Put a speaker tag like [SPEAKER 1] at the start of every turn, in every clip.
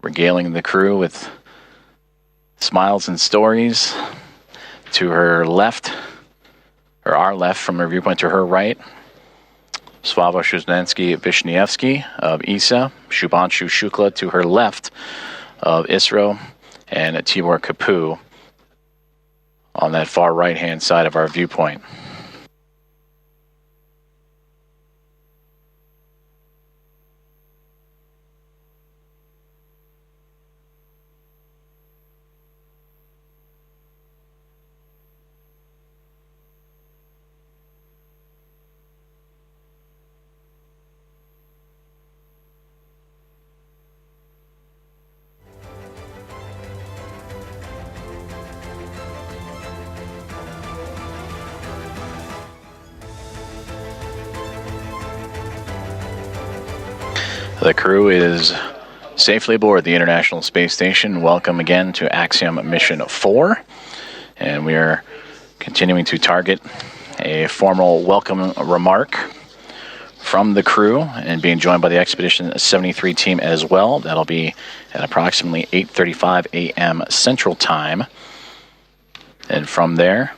[SPEAKER 1] regaling the crew with smiles and stories. To her left, or our left from her viewpoint, to her right, Sławomir of ISA, Shubhanshu Shukla to her left of ISRO, and Tibor Kapu on that far right-hand side of our viewpoint. The crew is safely aboard the International Space Station. Welcome again to Axiom Mission 4. And we are continuing to target a formal welcome remark from the crew and being joined by the Expedition 73 team as well. That'll be at approximately 8:35 a.m. Central Time. And from there,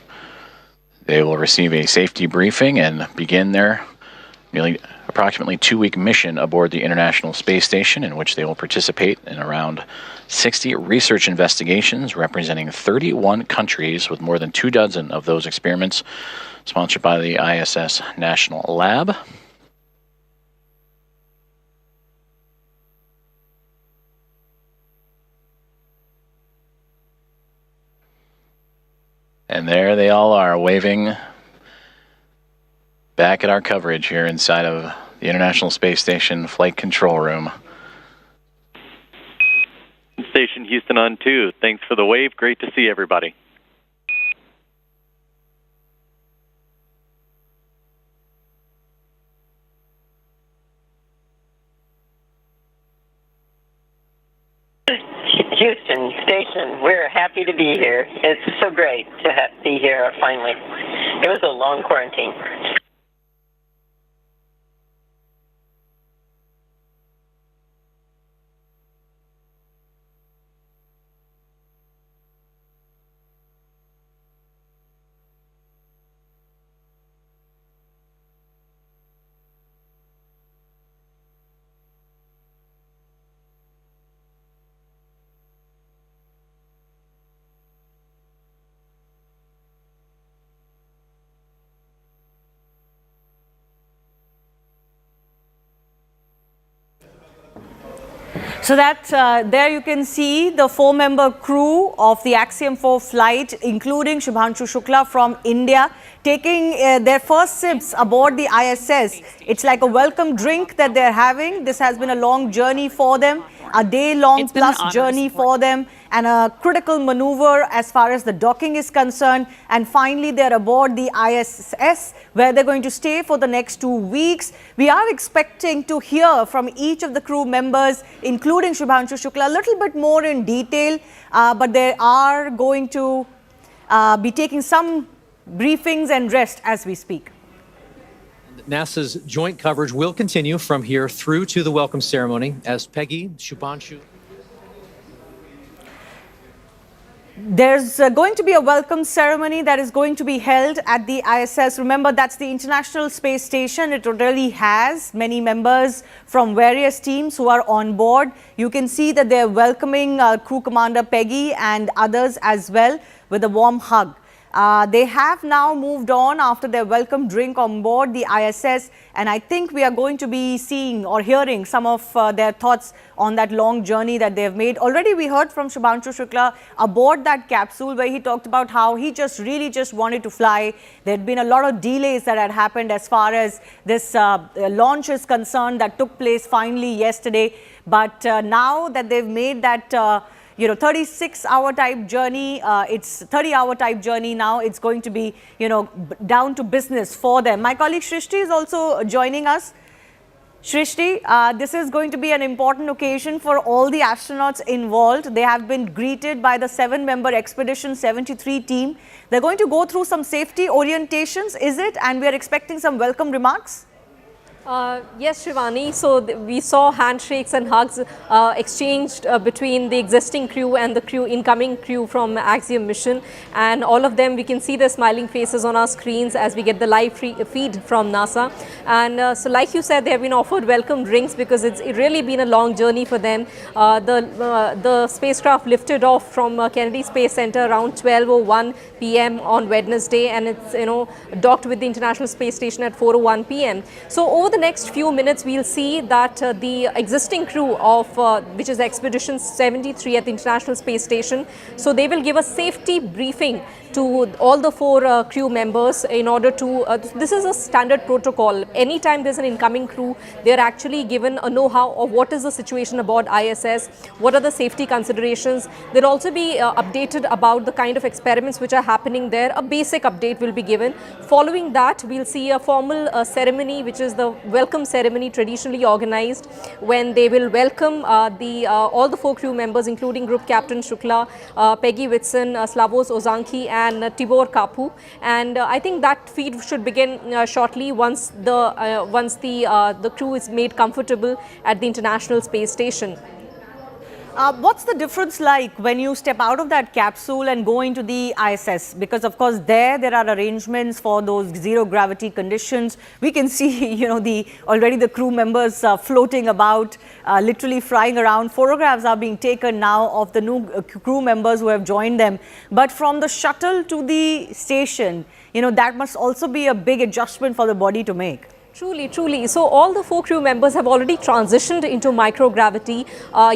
[SPEAKER 1] they will receive a safety briefing and begin their approximately 2-week mission aboard the International Space Station, in which they will participate in around 60 research investigations representing 31 countries, with more than 24 of those experiments sponsored by the ISS National Lab. And there they all are, waving back at our coverage here inside of the International Space Station Flight Control Room.
[SPEAKER 2] Station Houston on 2. Thanks for the wave. Great to see everybody.
[SPEAKER 3] Houston Station, we're happy to be here. It's so great to be here finally. It was a long quarantine.
[SPEAKER 4] So that there you can see the 4-member crew of the Axiom 4 flight, including Shubhanshu Shukla from India, taking their first sips aboard the ISS. It's like a welcome drink that they're having. This has been a long journey for them, a day-long plus journey for them, and a critical maneuver as far as the docking is concerned. And finally, they're aboard the ISS, where they're going to stay for the next 2 weeks. We are expecting to hear from each of the crew members, including Shubhanshu Shukla, a little bit more in detail, but they are going to be taking some briefings and rest as we speak.
[SPEAKER 5] NASA's joint coverage will continue from here through to the welcome ceremony as Peggy, Shubhanshu.
[SPEAKER 4] There's going to be a welcome ceremony that is going to be held at the ISS. Remember, that's the International Space Station. It already has many members from various teams who are on board. You can see that they're welcoming Crew Commander Peggy and others as well with a warm hug. They have now moved on after their welcome drink on board the ISS, and I think we are going to be seeing or hearing some of their thoughts on that long journey that they have made. Already we heard from Shubhanshu Shukla aboard that capsule, where he talked about how he really wanted to fly. There had been a lot of delays that had happened as far as this launch is concerned that took place finally yesterday. But now that they've made that 36-hour type journey, it's 30-hour type journey now. It's going to be, down to business for them. My colleague Shrishti is also joining us. Shrishti, this is going to be an important occasion for all the astronauts involved. They have been greeted by the 7-member Expedition 73 team. They're going to go through some safety orientations, is it? And we are expecting some welcome remarks?
[SPEAKER 6] Yes, Shivani. So we saw handshakes and hugs exchanged between the existing crew and the incoming crew from Axiom mission, and all of them, we can see their smiling faces on our screens as we get the live feed from NASA. And so, like you said, they have been offered welcome drinks because it's really been a long journey for them. The spacecraft lifted off from Kennedy Space Center around 12:01 p.m. on Wednesday, and it's docked with the International Space Station at 4:01 p.m. So over the next few minutes, we'll see that the existing crew of which is Expedition 73 at the International Space Station, so they will give a safety briefing to all the four crew members in order to, this is a standard protocol. Anytime there's an incoming crew, they're actually given a know-how of what is the situation aboard ISS, what are the safety considerations. They'll also be updated about the kind of experiments which are happening there. A basic update will be given. Following that, we'll see a formal ceremony, which is the welcome ceremony traditionally organized, when they will welcome all the four crew members, including Group Captain Shukla, Peggy Whitson, Slavos Ozanki, and Tibor Kapu. And I think that feed should begin shortly once the crew is made comfortable at the International Space Station.
[SPEAKER 4] What's the difference like when you step out of that capsule and go into the ISS? Because of course there are arrangements for those zero gravity conditions. We can see, already the crew members floating about, literally flying around. Photographs are being taken now of the new crew members who have joined them. But from the shuttle to the station, that must also be a big adjustment for the body to make.
[SPEAKER 6] Truly, truly. So all the four crew members have already transitioned into microgravity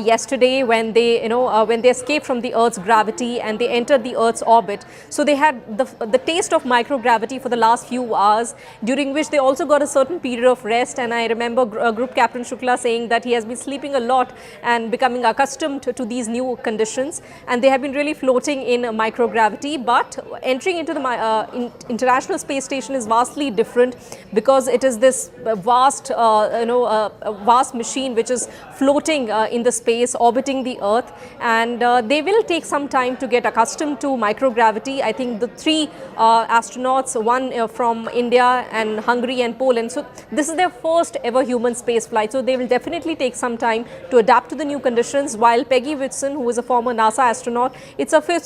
[SPEAKER 6] yesterday when they, when they escaped from the Earth's gravity and they entered the Earth's orbit. So they had the taste of microgravity for the last few hours, during which they also got a certain period of rest. And I remember Group Captain Shukla saying that he has been sleeping a lot and becoming accustomed to these new conditions. And they have been really floating in microgravity. But entering into the International Space Station is vastly different, because it is this vast, vast machine which is floating in the space, orbiting the Earth, and they will take some time to get accustomed to microgravity. I think the three astronauts, one from India and Hungary and Poland, so this is their first ever human space flight, so they will definitely take some time to adapt to the new conditions. While Peggy Whitson, who is a former NASA astronaut, it's a fifth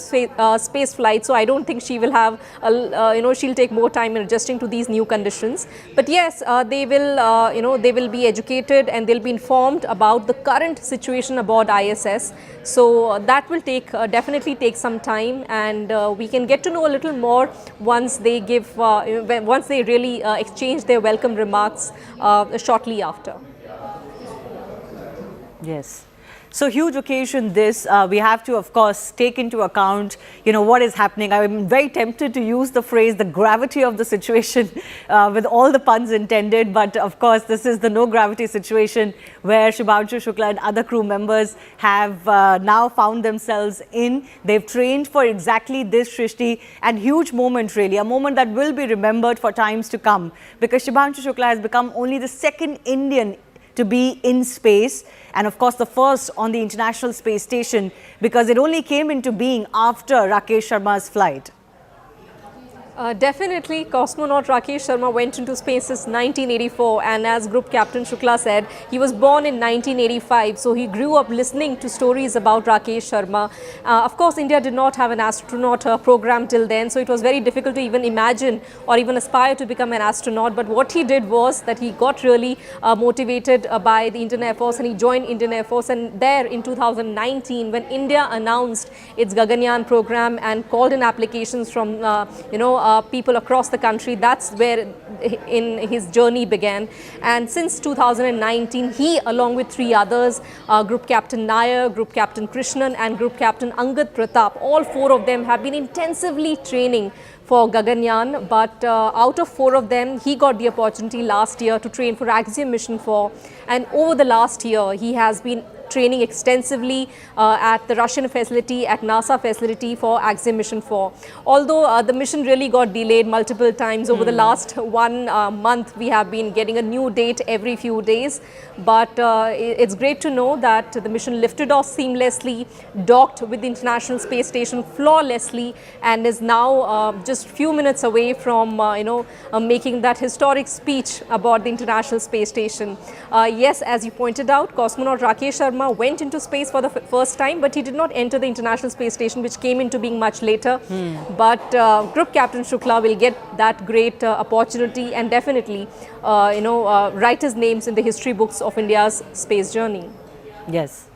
[SPEAKER 6] space flight, so I don't think she will have, she'll take more time in adjusting to these new conditions. But yes, they will be educated and they'll be informed about the current situation aboard ISS. So that will definitely take some time, and we can get to know a little more once they once they really exchange their welcome remarks shortly after.
[SPEAKER 4] Yes. So huge occasion this. We have to, of course, take into account, what is happening. I'm very tempted to use the phrase, the gravity of the situation, with all the puns intended. But of course, this is the no gravity situation where Shubhanshu Shukla and other crew members have now found themselves in. They've trained for exactly this, Shrishti, and huge moment really, a moment that will be remembered for times to come, because Shubhanshu Shukla has become only the second Indian to be in space, and of course the first on the International Space Station, because it only came into being after Rakesh Sharma's flight.
[SPEAKER 6] Definitely, cosmonaut Rakesh Sharma went into space since 1984, and as Group Captain Shukla said, he was born in 1985, so he grew up listening to stories about Rakesh Sharma. Of course, India did not have an astronaut program till then, so it was very difficult to even imagine or even aspire to become an astronaut. But what he did was that he got really motivated by the Indian Air Force, and he joined Indian Air Force. And there in 2019, when India announced its Gaganyaan program and called in applications from people across the country, that's where his journey began. And since 2019, he, along with three others, Group Captain Nair, Group Captain Krishnan and Group Captain Angad Pratap, all four of them have been intensively training for Gaganyaan. But out of four of them, he got the opportunity last year to train for Axiom Mission 4, and over the last year he has been training extensively at the Russian facility, at NASA facility for Axiom Mission 4. Although the mission really got delayed multiple times over the last 1 month, we have been getting a new date every few days. But it's great to know that the mission lifted off seamlessly, docked with the International Space Station flawlessly, and is now just few minutes away from making that historic speech about the International Space Station. Yes, as you pointed out, cosmonaut Rakesh Sharma went into space for the first time, but he did not enter the International Space Station, which came into being much later. But Group Captain Shukla will get that great opportunity and definitely write his names in the history books of India's space journey.
[SPEAKER 4] Yes.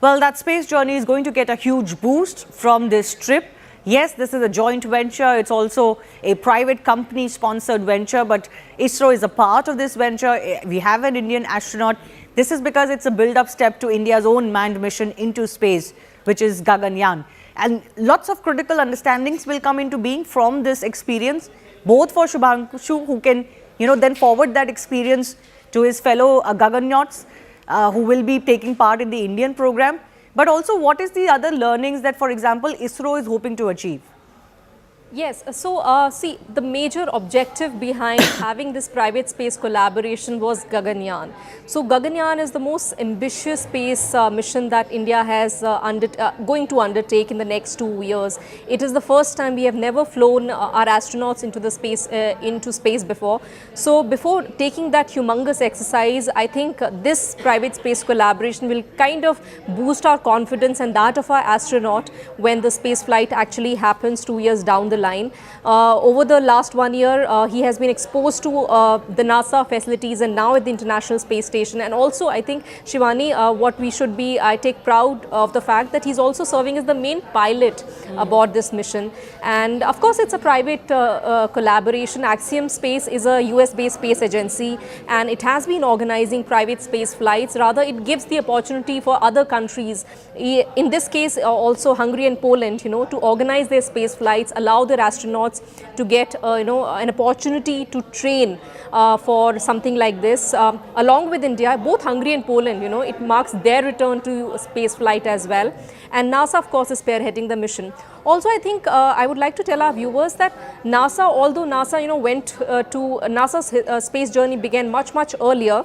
[SPEAKER 4] Well, that space journey is going to get a huge boost from this trip. Yes, this is a joint venture. It's also a private company sponsored venture, but ISRO is a part of this venture. We have an Indian astronaut. This is because it's a build-up step to India's own manned mission into space, which is Gaganyaan. And lots of critical understandings will come into being from this experience, both for Shubhanshu, who can, then forward that experience to his fellow Gaganauts who will be taking part in the Indian program. But also, what is the other learnings that, for example, ISRO is hoping to achieve?
[SPEAKER 6] Yes, so see, the major objective behind having this private space collaboration was Gaganyaan. So Gaganyaan is the most ambitious space mission that India has going to undertake in the next 2 years. It is the first time we have never flown our astronauts into space before. So before taking that humongous exercise, I think this private space collaboration will kind of boost our confidence and that of our astronaut when the space flight actually happens 2 years down the line. Over the last 1 year, he has been exposed to the NASA facilities and now at the International Space Station. And also, I think, Shivani, what we should be, I take proud of the fact that he's also serving as the main pilot aboard this mission. And of course, it's a private collaboration. Axiom Space is a US-based space agency and it has been organizing private space flights. Rather, it gives the opportunity for other countries, in this case also Hungary and Poland, to organize their space flights, allow their astronauts to get an opportunity to train for something like this. Along with India, both Hungary and Poland, it marks their return to space flight as well. And NASA, of course, is spearheading the mission. Also, I think I would like to tell our viewers that NASA, although NASA, NASA's space journey began much earlier.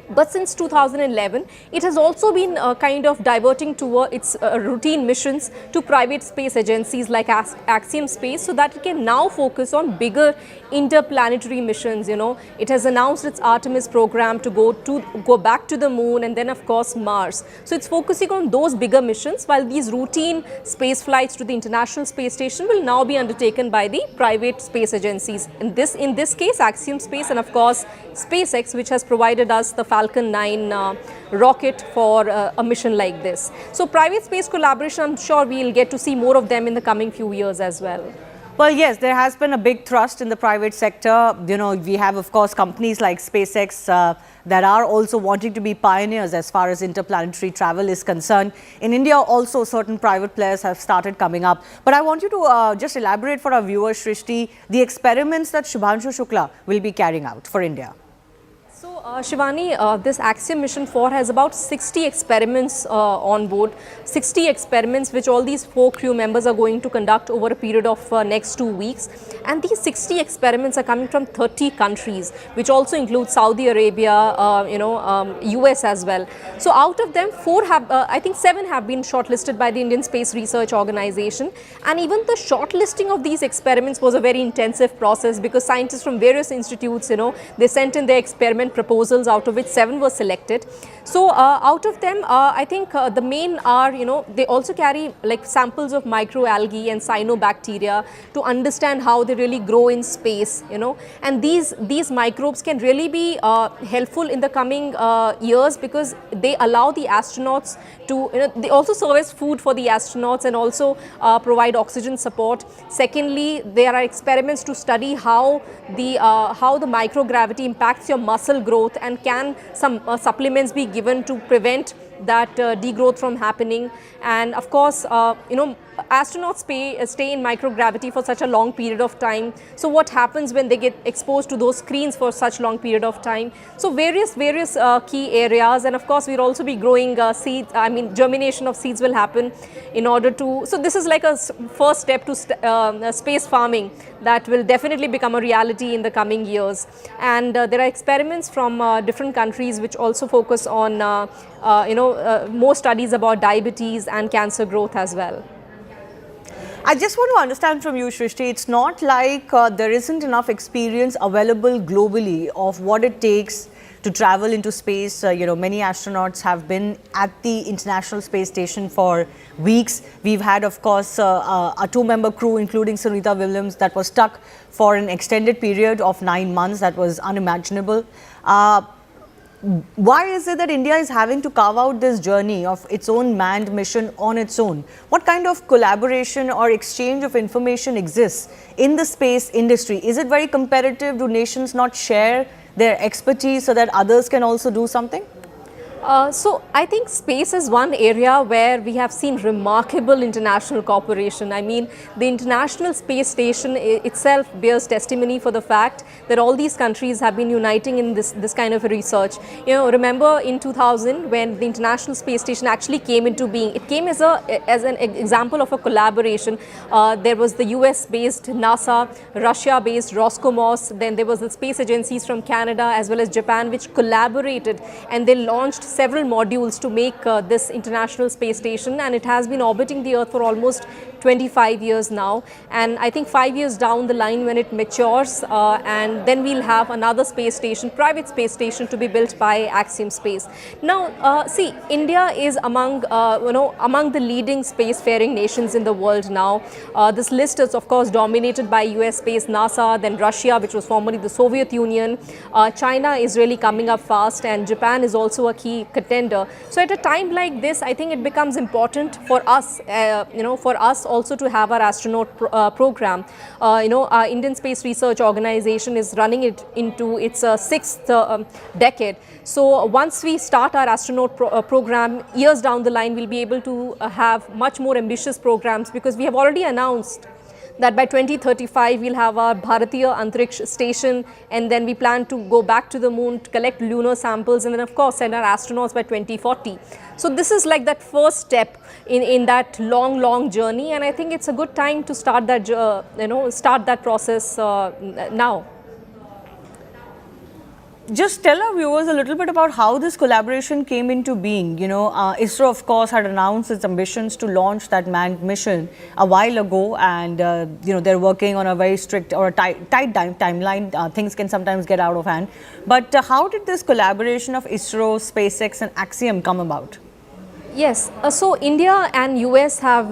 [SPEAKER 6] But since 2011, it has also been kind of diverting toward its routine missions to private space agencies like Axiom Space so that it can now focus on bigger interplanetary missions. It has announced its Artemis program to go back to the moon and then, of course, Mars. So it's focusing on those bigger missions while these routine space flights to the International Space Station will now be undertaken by the private space agencies. In this case, Axiom Space and, of course, SpaceX, which has provided us the Falcon 9 rocket for a mission like this. So private space collaboration, I'm sure we'll get to see more of them in the coming few years as well.
[SPEAKER 4] Well, yes, there has been a big thrust in the private sector. We have, of course, companies like SpaceX that are also wanting to be pioneers as far as interplanetary travel is concerned. In India, also, certain private players have started coming up. But I want you to just elaborate for our viewers, Shrishti, the experiments that Shubhanshu Shukla will be carrying out for India.
[SPEAKER 6] So, Shivani, this Axiom Mission 4 has about 60 experiments on board, 60 experiments which all these 4 crew members are going to conduct over a period of next 2 weeks. And these 60 experiments are coming from 30 countries, which also include Saudi Arabia, US as well. So, out of them, 7 have been shortlisted by the Indian Space Research Organization. And even the shortlisting of these experiments was a very intensive process because scientists from various institutes, they sent in their experiment proposals, out of which 7 were selected. So out of them, I think the main are, they also carry like samples of microalgae and cyanobacteria to understand how they really grow in space, and these microbes can really be helpful in the coming years because they allow the astronauts to, they also serve as food for the astronauts and also provide oxygen support. Secondly, there are experiments to study how the microgravity impacts your muscle growth, and can some supplements be given to prevent that degrowth from happening. And of course, astronauts stay in microgravity for such a long period of time. So what happens when they get exposed to those screens for such long period of time? So various key areas, and of course we'll also be growing seeds. I mean, germination of seeds will happen in order to. So this is like a first step to space farming that will definitely become a reality in the coming years. And there are experiments from different countries which also focus on more studies about diabetes and cancer growth as well.
[SPEAKER 4] I just want to understand from you, Shrishti, it's not like there isn't enough experience available globally of what it takes to travel into space. Many astronauts have been at the International Space Station for weeks. We've had, of course, a 2-member crew, including Sunita Williams, that was stuck for an extended period of 9 months. That was unimaginable. Why is it that India is having to carve out this journey of its own manned mission on its own? What kind of collaboration or exchange of information exists in the space industry? Is it very competitive? Do nations not share their expertise so that others can also do something?
[SPEAKER 6] So I think space is one area where we have seen remarkable international cooperation. I mean, the International Space Station itself bears testimony for the fact that all these countries have been uniting in this kind of research. Remember in 2000 when the International Space Station actually came into being, it came as an example of a collaboration. There was the US-based NASA, Russia-based Roscosmos, then there was the space agencies from Canada as well as Japan which collaborated, and they launched several modules to make this International Space Station, and it has been orbiting the Earth for almost 25 years now. And I think 5 years down the line when it matures, and then we'll have another space station, private space station to be built by Axiom Space. Now, see, India is among the leading spacefaring nations in the world now. This list is of course dominated by US-based NASA, then Russia, which was formerly the Soviet Union. China is really coming up fast, and Japan is also a key contender. So at a time like this, I think it becomes important for us, also to have our astronaut program. Our Indian Space Research Organization is running it into its 6th decade. So once we start our astronaut program, years down the line, we'll be able to have much more ambitious programs, because we have already announced that by 2035 we'll have our Bharatiya Antariksh Station, and then we plan to go back to the moon to collect lunar samples, and then of course send our astronauts by 2040. So this is like that first step in that long journey, and I think it's a good time to start that start that process now.
[SPEAKER 4] Just tell our viewers a little bit about how this collaboration came into being. ISRO, of course, had announced its ambitions to launch that manned mission a while ago, and they're working on a very strict or a tight timeline. Things can sometimes get out of hand. But how did this collaboration of ISRO, SpaceX, and Axiom come about?
[SPEAKER 6] Yes, so India and US have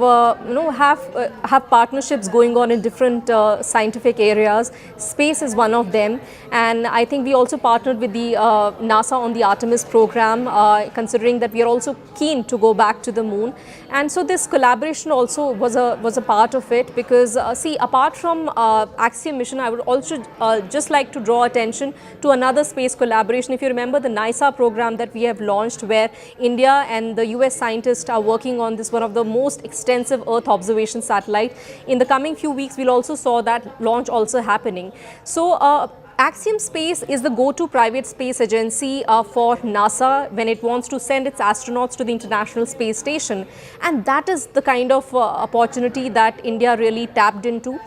[SPEAKER 6] partnerships going on in different scientific areas. Space is one of them, and I think we also partnered with the NASA on the Artemis program, considering that we are also keen to go back to the moon. And so this collaboration also was a part of it, because see, apart from Axiom mission, I would also just like to draw attention to another space collaboration. If you remember the NISA program that we have launched, where India and the US scientists are working on this, one of the most extensive Earth observation satellite. In the coming few weeks, we'll also saw that launch also happening. So Axiom Space is the go-to private space agency for NASA when it wants to send its astronauts to the International Space Station, and that is the kind of opportunity that India really tapped into.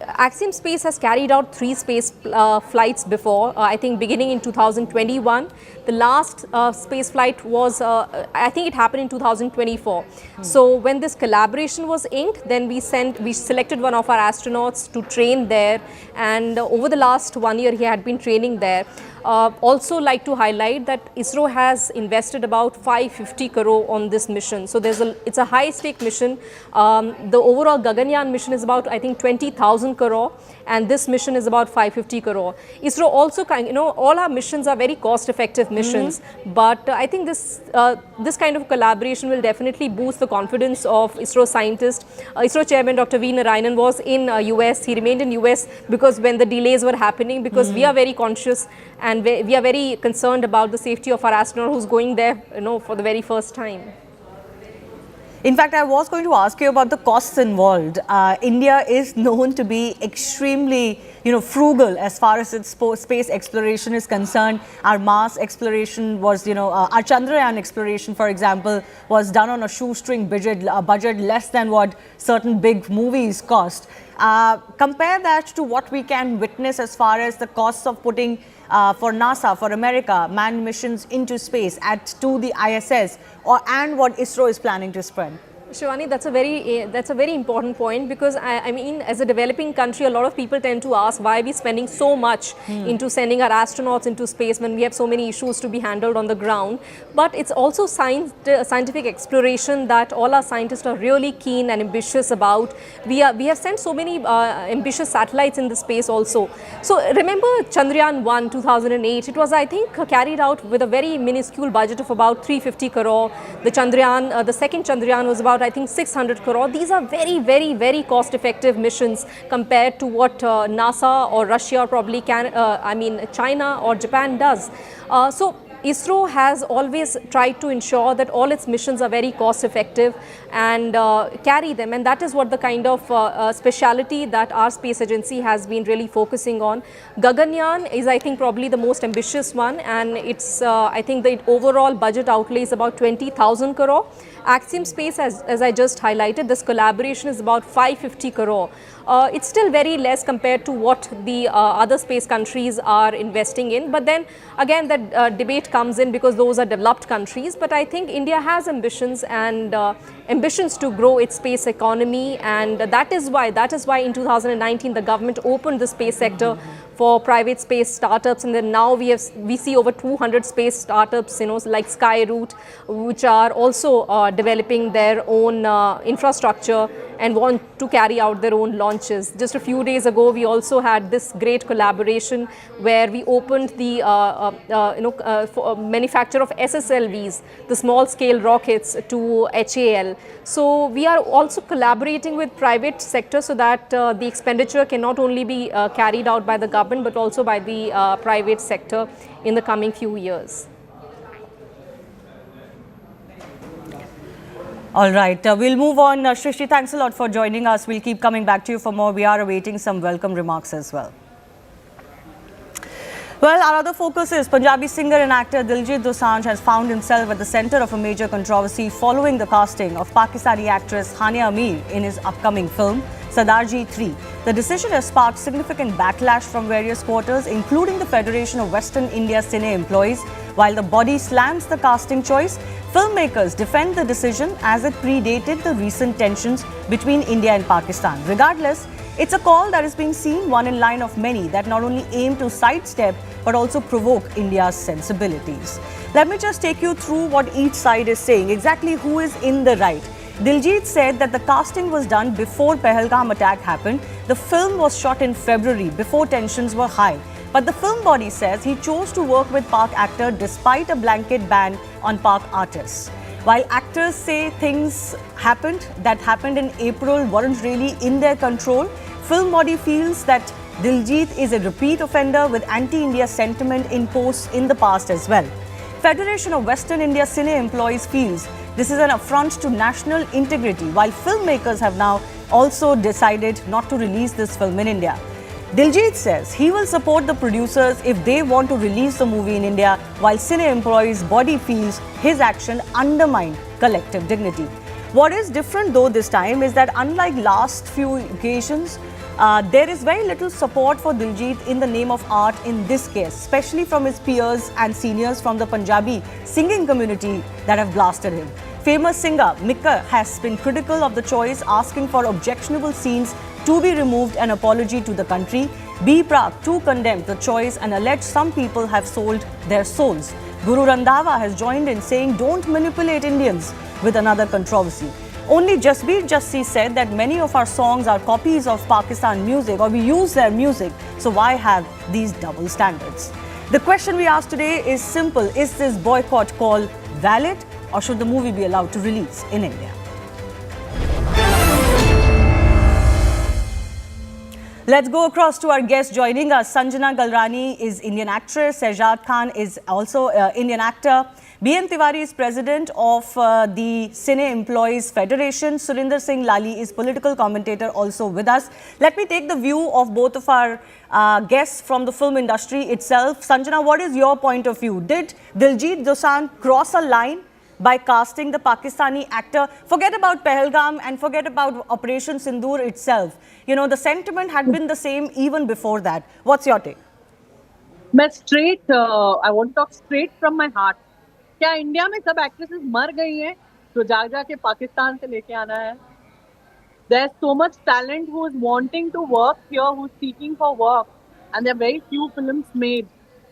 [SPEAKER 6] Axiom Space has carried out 3 space flights before, I think beginning in 2021. The last space flight was, I think it happened in 2024. So when this collaboration was inked, then we selected one of our astronauts to train there, and over the last 1 year he had been training there. Also like to highlight that ISRO has invested about 550 crore on this mission. So it's a high stake mission. The overall Gaganyaan mission is about, I think, 20,000 crore, and this mission is about 550 crore. ISRO also all our missions are very cost effective missions, but I think this kind of collaboration will definitely boost the confidence of ISRO scientists. ISRO chairman Dr. V. Narayanan was in US. He remained in US because when the delays were happening, because we are very conscious, and and we are very concerned about the safety of our astronaut who's going there, for the very first time.
[SPEAKER 4] In fact, I was going to ask you about the costs involved. India is known to be extremely, frugal as far as its space exploration is concerned. Our Mars exploration was, our Chandrayaan exploration, for example, was done on a shoestring budget less than what certain big movies cost. Compare that to what we can witness as far as the costs of putting for NASA, for America, manned missions into space to the ISS, and what ISRO is planning to spend.
[SPEAKER 6] Shivani, that's a very important point, because I mean, as a developing country, a lot of people tend to ask why are we spending so much into sending our astronauts into space when we have so many issues to be handled on the ground. But it's also scientific exploration that all our scientists are really keen and ambitious about. We have sent so many ambitious satellites in the space also. So remember Chandrayaan 1 2008, it was, I think, carried out with a very minuscule budget of about 350 crore. The Chandrayaan, the second Chandrayaan was about, I think, 600 crore. These are very, very, very cost-effective missions compared to what NASA or Russia probably China or Japan does. So ISRO has always tried to ensure that all its missions are very cost-effective and carry them, and that is what the kind of speciality that our space agency has been really focusing on. Gaganyaan is, I think, probably the most ambitious one, and it's, I think, the overall budget outlay is about 20,000 crore. Axiom Space, as I just highlighted, this collaboration is about 550 crore. It's still very less compared to what the other space countries are investing in. But then again, that debate comes in because those are developed countries. But I think India has ambitions and ambitions to grow its space economy, and that is why in 2019 the government opened the space sector for private space startups, and then now we see over 200 space startups, like Skyroot, which are also developing their own infrastructure and want to carry out their own launches. Just a few days ago, we also had this great collaboration where we opened the manufacture of SSLVs, the small scale rockets, to HAL. So we are also collaborating with private sector so that the expenditure can not only be carried out by the government but also by the private sector in the coming few years.
[SPEAKER 4] All right, we'll move on. Shrishti, thanks a lot for joining us. We'll keep coming back to you for more. We are awaiting some welcome remarks as well. Well, our other focus is Punjabi singer and actor Diljit Dosanjh has found himself at the center of a major controversy following the casting of Pakistani actress Hania Amir in his upcoming film, Sardaar Ji 3. The decision has sparked significant backlash from various quarters, including the Federation of Western India Cine Employees. While the body slams the casting choice, filmmakers defend the decision as it predated the recent tensions between India and Pakistan. Regardless, it's a call that is being seen one in line of many that not only aim to sidestep but also provoke India's sensibilities. Let me just take you through what each side is saying, exactly who is in the right. Diljit said that the casting was done before Pahalgam attack happened. The film was shot in February before tensions were high. But the film body says he chose to work with Pak actor despite a blanket ban on Pak artists. While actors say things that happened in April weren't really in their control, film body feels that Diljit is a repeat offender with anti-India sentiment in posts in the past as well. Federation of Western India Cine Employees feels this is an affront to national integrity, while filmmakers have now also decided not to release this film in India. Diljit says he will support the producers if they want to release the movie in India, while Cine Employees body feels his action undermined collective dignity. What is different though this time is that unlike last few occasions, there is very little support for Diljit in the name of art in this case, especially from his peers and seniors from the Punjabi singing community that have blasted him. Famous singer Mika has been critical of the choice, asking for objectionable scenes to be removed and apology to the country. B. Prak too condemned the choice and alleged some people have sold their souls. Guru Randhawa has joined in saying don't manipulate Indians with another controversy. Only Jasbir Jassi said that many of our songs are copies of Pakistan music, or we use their music, so why have these double standards? The question we asked today is simple. Is this boycott call valid, or should the movie be allowed to release in India? Let's go across to our guest joining us. Sanjana Galrani is Indian actress. Sardaar Khan is also Indian actor. B.M. Tiwari is president of the Cine Employees Federation. Surinder Singh Lali is political commentator also with us. Let me take the view of both of our guests from the film industry itself. Sanjana, what is your point of view? Did Diljit Dosanjh cross a line by casting the Pakistani actor? Forget about Pahalgam and forget about Operation Sindoor itself. You know, the sentiment had been the same even before that. What's your take?
[SPEAKER 7] I want to talk straight from my heart. क्या India में सब actresses मर गई हैं जो जाके पाकिस्तान से लेके आना है? There's so much talent who is wanting to work here, who's seeking for work, and there are very few films made.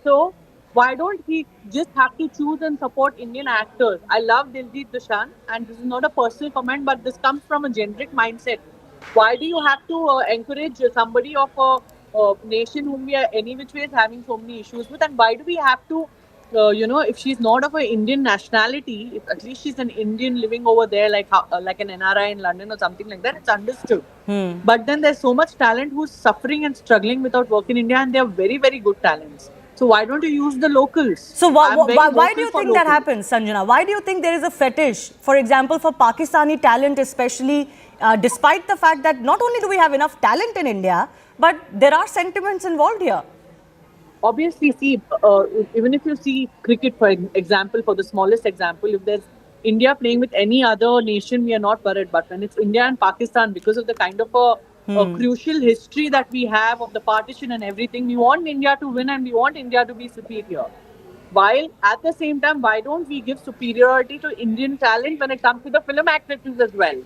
[SPEAKER 7] So why don't we just have to choose and support Indian actors? I love Diljit Dosanjh, and this is not a personal comment, but this comes from a generic mindset. Why do you have to encourage somebody of a nation whom we are any which way is having so many issues with? And why do we have to, if she's not of an Indian nationality, if at least she's an Indian living over there, like an NRI in London or something like that, it's understood. But then there's so much talent who's suffering and struggling without work in India, and they're very, very good talents. So why don't you use the locals?
[SPEAKER 4] So why do you think that happens, Sanjana? Why do you think there is a fetish, for example, for Pakistani talent especially, despite the fact that not only do we have enough talent in India, but there are sentiments involved here?
[SPEAKER 7] Obviously, see, even if you see cricket, for example, for the smallest example, if there's India playing with any other nation, we are not worried. But when it's India and Pakistan, because of the kind of a crucial history that we have of the partition and everything, we want India to win and we want India to be superior. While at the same time, why don't we give superiority to Indian talent when it comes to the film actresses as well?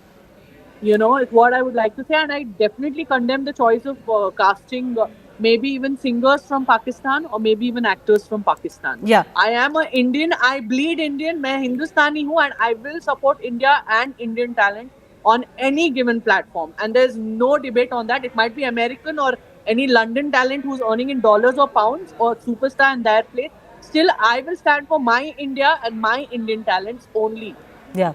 [SPEAKER 7] You know, it's what I would like to say, and I definitely condemn the choice of casting maybe even singers from Pakistan or maybe even actors from Pakistan.
[SPEAKER 4] Yeah.
[SPEAKER 7] I am an Indian, I bleed Indian, मैं Hindustani हूँ, and I will support India and Indian talent on any given platform. And there's no debate on that. It might be American or any London talent who's earning in dollars or pounds or superstar in their place. Still, I will stand for my India and my Indian talents only.
[SPEAKER 4] Yeah.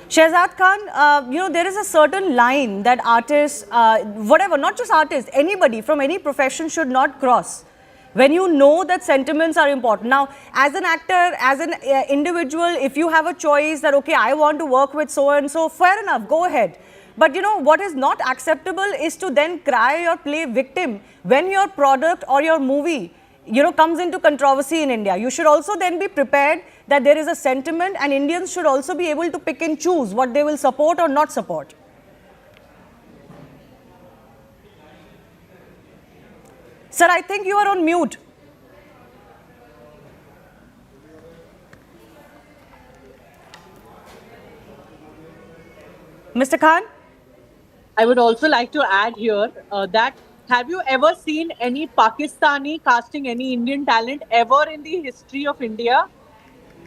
[SPEAKER 4] Shehzad Khan, there is a certain line that artists, not just artists, anybody from any profession should not cross. When you know that sentiments are important. Now, as an actor, as an individual, if you have a choice that, okay, I want to work with so-and-so, fair enough, go ahead. But, what is not acceptable is to then cry or play victim when your product or your movie, comes into controversy in India. You should also then be prepared that there is a sentiment, and Indians should also be able to pick and choose what they will support or not support. Sir, I think you are on mute. Mr. Khan?
[SPEAKER 7] I would also like to add here that have you ever seen any Pakistani casting any Indian talent ever in the history of India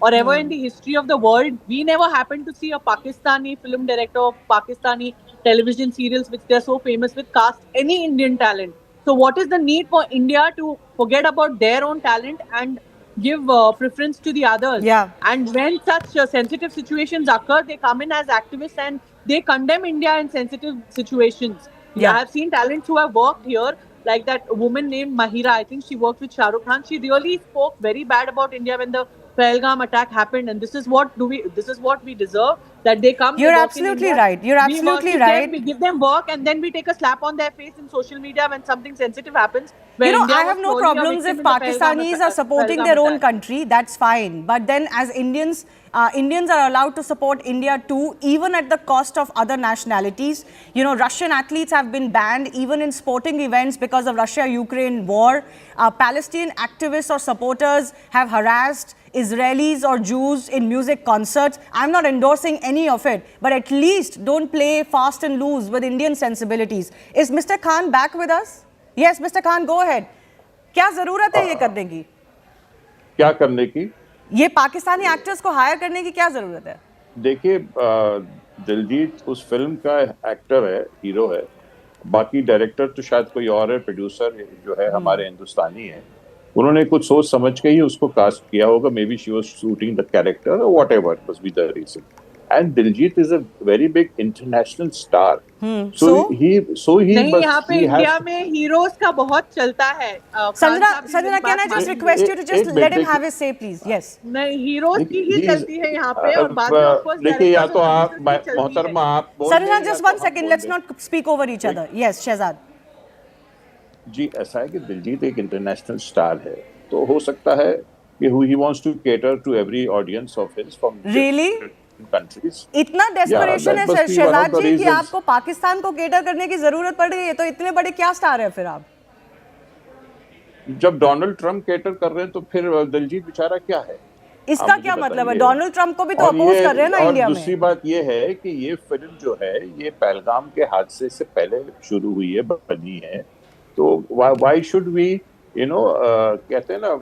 [SPEAKER 7] or ever in the history of the world? We never happened to see a Pakistani film director or Pakistani television serials, which they're so famous with, cast any Indian talent. So what is the need for India to forget about their own talent and give preference to the others?
[SPEAKER 4] Yeah.
[SPEAKER 7] And when such sensitive situations occur, they come in as activists and they condemn India in sensitive situations.
[SPEAKER 4] Yeah.
[SPEAKER 7] I have seen talents who have worked here, like that woman named Mahira. I think she worked with Shah Rukh Khan. She really spoke very bad about India when the Pahalgam attack happened, and this is what we deserve. That they come.
[SPEAKER 4] You're absolutely right. You're absolutely right.
[SPEAKER 7] We give them work, and then we take a slap on their face in social media when something sensitive happens.
[SPEAKER 4] I have no problems if Pakistanis are supporting their own country. That's fine. But then, as Indians, Indians are allowed to support India too, even at the cost of other nationalities. Russian athletes have been banned even in sporting events because of Russia-Ukraine war. Palestinian activists or supporters have harassed Israelis or Jews in music concerts. I'm not endorsing any of it, but at least don't play fast and loose with Indian sensibilities. Is Mr. Khan back with us? Yes, Mr. Khan, go ahead. क्या जरूरत है ये करने की?
[SPEAKER 8] क्या करने की?
[SPEAKER 4] ये पाकिस्तानी एक्टर्स को हायर करने की क्या जरूरत है?
[SPEAKER 8] देखिए, दिलजीत उस फिल्म का एक्टर है, हीरो है. बाकी डायरेक्टर तो शायद कोई और है, प्रोड्यूसर जो है हमारे हिंदुस्तानी है. उन्होंने कुछ सोच समझ के ही उसको कास्ट किया होगा. Maybe she was shooting the character और whatever must be the reason. and Diljit is a very big international star.
[SPEAKER 4] So
[SPEAKER 8] he
[SPEAKER 7] नहीं,
[SPEAKER 8] must,
[SPEAKER 7] यहाँ पे
[SPEAKER 8] he
[SPEAKER 7] इंडिया
[SPEAKER 8] has,
[SPEAKER 7] में हीरोज का बहुत चलता है।
[SPEAKER 4] Sanjana, can I just request you to just let him have his say, please? Yes.
[SPEAKER 7] नहीं, heroes की ही चलती है यहाँ पे, और बाद में ऑफ कोर्स
[SPEAKER 8] देखिए, या तो आप मोहतरमा आप बोल
[SPEAKER 4] Sanjana,
[SPEAKER 8] दें,
[SPEAKER 4] just
[SPEAKER 8] या तो
[SPEAKER 4] one
[SPEAKER 8] हम
[SPEAKER 4] second.
[SPEAKER 8] बोल
[SPEAKER 4] Let's
[SPEAKER 8] दें।
[SPEAKER 4] not speak over each other. Yes, Shehzad.
[SPEAKER 8] जी, ऐसा है कि दिलजीत एक इंटरनेशनल स्टार है, तो हो सकता है कि he wants to cater to every audience of his from
[SPEAKER 4] Really?
[SPEAKER 8] different countries.
[SPEAKER 4] इतना डेस्परेशन है
[SPEAKER 8] that must be one of
[SPEAKER 4] Shahzad
[SPEAKER 8] the
[SPEAKER 4] ji कि
[SPEAKER 8] reasons.
[SPEAKER 4] आपको पाकिस्तान को केटर करने की जरूरत पड़ रही है, तो इतने बड़े क्या स्टार है फिर आप?
[SPEAKER 8] जब डोनाल्ड ट्रम्प केटर कर रहे हैं तो फिर दिलजीत बेचारा क्या है?
[SPEAKER 4] इसका क्या मतलब है? डोनाल्ड ट्रम्प को भी तो अपोज कर रहे हैं ना इंडिया में।
[SPEAKER 8] दूसरी बात ये है कि ये फिल्म जो है ये पहलगाम के हादसे से पहले शुरू हुई है, बनी है, तो व्हाई शुड वी कहते हैं ना,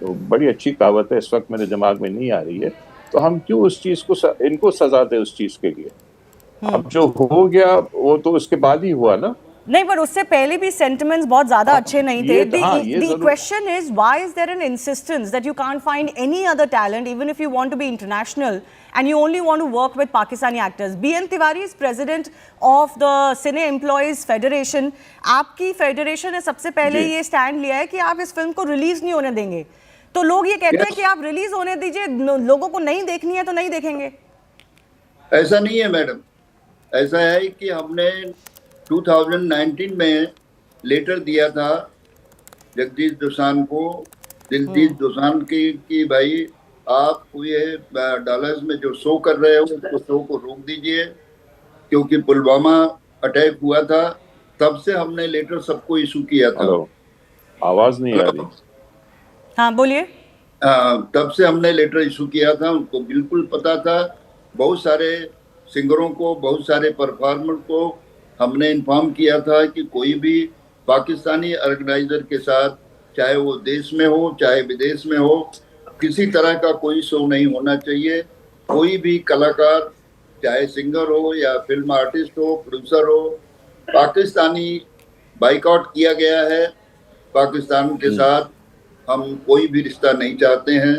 [SPEAKER 8] तो बड़ी अच्छी कहावत है, इस वक्त मेरे दिमाग में नहीं आ रही है, तो हम क्यों उस चीज को इनको सजा दें उस चीज के लिए? अब जो हो गया वो तो उसके बाद ही हुआ ना।
[SPEAKER 4] नहीं, पर उससे पहले भी सेंटिमेंट्स बहुत ज्यादा अच्छे नहीं थे। The question is, why is there an insistence that you can't find any other talent, even if you want to be international, and you only want to work with Pakistani actors? B.N. Tiwari is president of the Cine Employees Federation. आपकी federation ने सबसे पहले ये stand लिया है कि आप इस फिल्म को रिलीज नहीं होने देंगे। तो लोग ये कहते हैं कि आप रिलीज होने दीजिए, लोगों को नहीं देखनी है तो नहीं देखेंगे।
[SPEAKER 9] ऐसा नहीं है मैडम, ऐसा है कि हमने 2019 में लेटर दिया था जगदीश दोसांझ को, दिलजीत दोसांझ की भाई आप ये डॉलर्स में जो शो कर रहे हो उसको शो को रोक दीजिए, क्योंकि पुलवामा अटैक हुआ था, तब से हमने लेटर सबको इशू किया था।
[SPEAKER 8] आवाज नहीं आ रही।
[SPEAKER 4] हाँ बोलिए।
[SPEAKER 9] तब से हमने लेटर इशू किया था, उनको बिल्कुल पता था। बहुत सारे सिंगरों को, बहुत सारे परफॉर्मर को हमने इन्फॉर्म किया था कि कोई भी पाकिस्तानी ऑर्गेनाइजर के साथ, चाहे वो देश में हो चाहे विदेश में हो, किसी तरह का कोई शो नहीं होना चाहिए। कोई भी कलाकार, चाहे सिंगर हो या फिल्म आर्टिस्ट हो, प्रोड्यूसर हो, पाकिस्तानी बाइकआउट किया गया है। पाकिस्तान के साथ हम कोई भी रिश्ता नहीं चाहते हैं,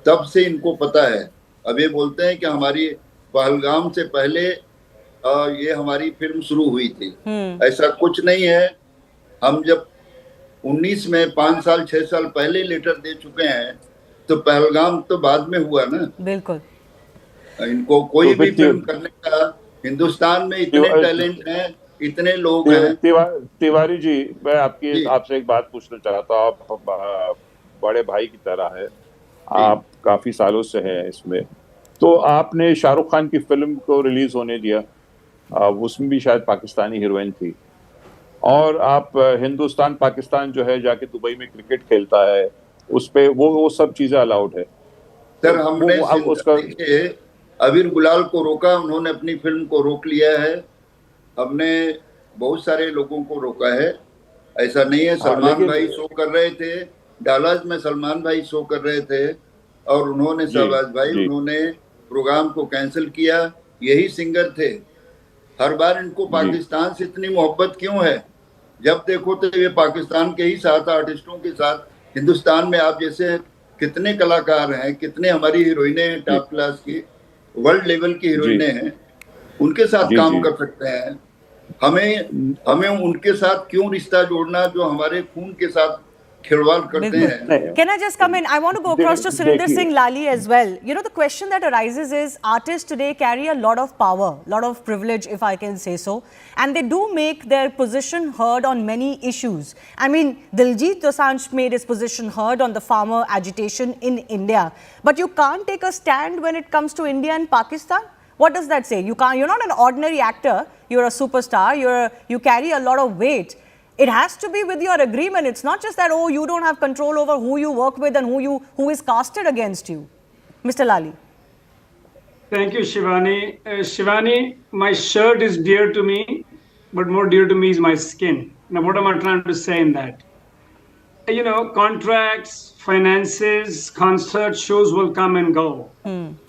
[SPEAKER 9] तब से इनको पता है। अब ये बोलते हैं कि हमारी पहलगाम से पहले ये हमारी फिल्म शुरू हुई थी, ऐसा कुछ नहीं है। हम जब 19 में 5 साल 6 साल पहले लेटर दे चुके हैं, तो पहलगाम तो बाद में हुआ ना।
[SPEAKER 4] बिल्कुल।
[SPEAKER 9] इनको कोई भी फिल्म करने का, हिंदुस्तान में इतने टैलेंट हैं, इतने लोग हैं।
[SPEAKER 8] तिवारी जी, मैं आपसे एक बात पूछना चाहता हूँ। आप बड़े भाई की तरह है, आप काफी सालों से हैं इसमें, तो आपने शाहरुख खान की फिल्म को रिलीज होने दिया, उसमें भी शायद पाकिस्तानी हीरोइन थी, और आप हिंदुस्तान पाकिस्तान जो है जाके दुबई में क्रिकेट खेलता है, उस पे वो सब चीजें अलाउड है।
[SPEAKER 9] सर हमने उसका अबीर गुलाल को रोका, उन्होंने अपनी फिल्म को रोक लिया है। हमने बहुत सारे लोगों को रोका है, ऐसा नहीं है। सलमान भाई शो कर रहे थे डालाज में, सलमान भाई शो कर रहे थे, और उन्होंने शहबाज भाई उन्होंने प्रोग्राम को कैंसिल किया। यही सिंगर थे। हर बार इनको पाकिस्तान से इतनी मोहब्बत क्यों है? जब देखो तो ये पाकिस्तान के ही साथ आर्टिस्टों के साथ, हिंदुस्तान में आप जैसे कितने कलाकार हैं, कितने हमारी हीरोइनें हैं, टॉप क्लास की, वर्ल्ड लेवल की हीरोइनें हैं, उनके साथ काम कर सकते हैं। हमें उनके साथ क्यों रिश्ता जोड़ना जो हमारे खून के साथ खिलवाड़ करते हैं?
[SPEAKER 4] Can I just come in? I want to go across to Surinder Singh Lali as well. You know, the question that arises is artists today carry a lot of power, lot of privilege, if I can say so, and they do make their position heard on many issues. I mean, Diljit Dosanjh made his position heard on the farmer agitation in India, but you can't take a stand when it comes to India and Pakistan. What does that say? You're not an ordinary actor. You're a superstar. You carry a lot of weight. It has to be with your agreement. It's not just that, oh, you don't have control over who you work with and who is casted against you. Mr. Lali.
[SPEAKER 10] Thank you, Shivani. Shivani, my shirt is dear to me, but more dear to me is my skin. Now, what am I trying to say in that? You know, contracts, finances, concert shows will come and go.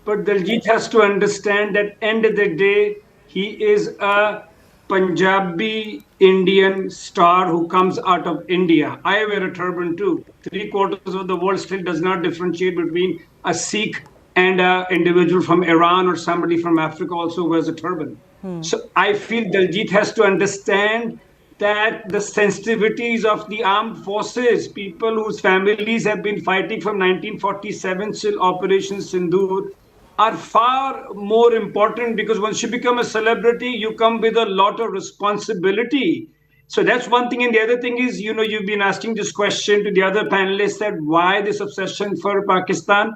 [SPEAKER 10] But Diljit has to understand that end of the day, he is a Punjabi Indian star who comes out of India. I wear a turban too. 3/4 of the world still does not differentiate between a Sikh and an individual from Iran or somebody from Africa also wears a turban. So I feel Diljit has to understand that the sensitivities of the armed forces, people whose families have been fighting from 1947 till Operation Sindoor, are far more important, because once you become a celebrity, you come with a lot of responsibility. So that's one thing. And the other thing is, you know, you've been asking this question to the other panelists, that why this obsession for Pakistan?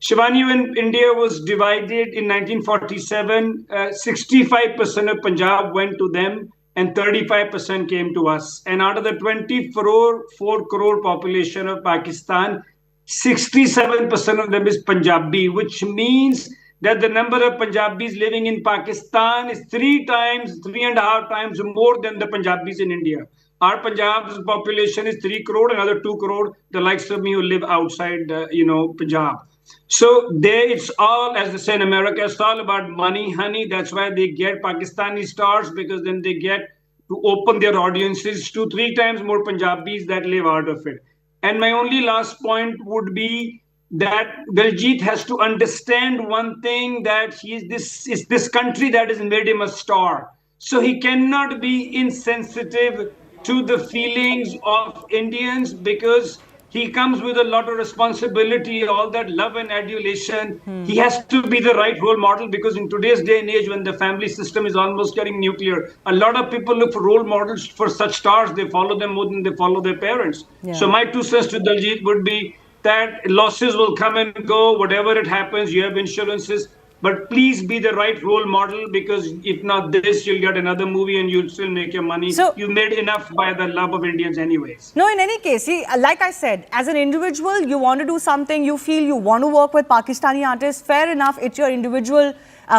[SPEAKER 10] Shivani, when India was divided in 1947, 65% of Punjab went to them and 35% came to us. And out of the 24 crore population of Pakistan, 67% of them is Punjabi, which means that the number of Punjabis living in Pakistan is 3.5 times more than the Punjabis in India. Our Punjab's population is 3 crore, another 2 crore, the likes of me who live outside, Punjab. So there it's all, as they say in America, it's all about money, honey. That's why they get Pakistani stars, because then they get to open their audiences to 3 times more Punjabis that live out of it. And my only last point would be that Diljit has to understand one thing, that is this country that has made him a star. So he cannot be insensitive to the feelings of Indians, because he comes with a lot of responsibility, all that love and adulation. He has to be the right role model, because in today's day and age, when the family system is almost getting nuclear, a lot of people look for role models for such stars. They follow them more than they follow their parents. Yeah. So my 2 cents to Diljit would be that losses will come and go, whatever it happens, you have insurances. But please be the right role model, because if not this, you'll get another movie and you'll still make your money. So you made enough by the love of Indians anyways.
[SPEAKER 4] No, in any case, see, like I said, as an individual, you want to do something, you feel you want to work with Pakistani artists, fair enough, it's your individual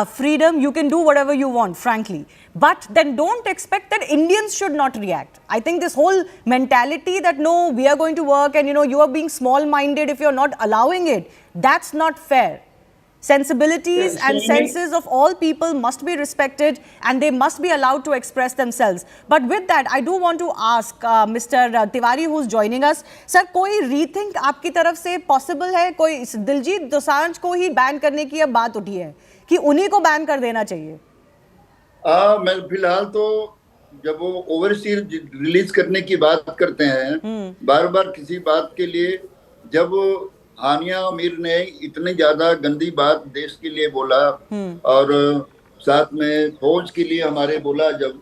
[SPEAKER 4] freedom, you can do whatever you want, frankly. But then don't expect that Indians should not react. I think this whole mentality that no, we are going to work and you are being small-minded if you're not allowing it, that's not fair. Sensibilities and senses of all people must be respected and they must be allowed to express themselves. But with that, I do want to ask Mr. Tiwari, who's joining us. Sir, कोई rethink आपकी तरफ से possible है? कोई दिलजीत दोसांझ को ही ban करने की अब बात उठी है कि उन्हीं को बैन कर देना चाहिए?
[SPEAKER 9] मैं फिलहाल तो जब वो ओवरसीज रिलीज करने की बात करते हैं, बार-बार किसी बात के लिए, जब हानिया अमीर ने इतनी ज्यादा गंदी बात देश के लिए बोला और साथ में फौज के लिए हमारे बोला, जब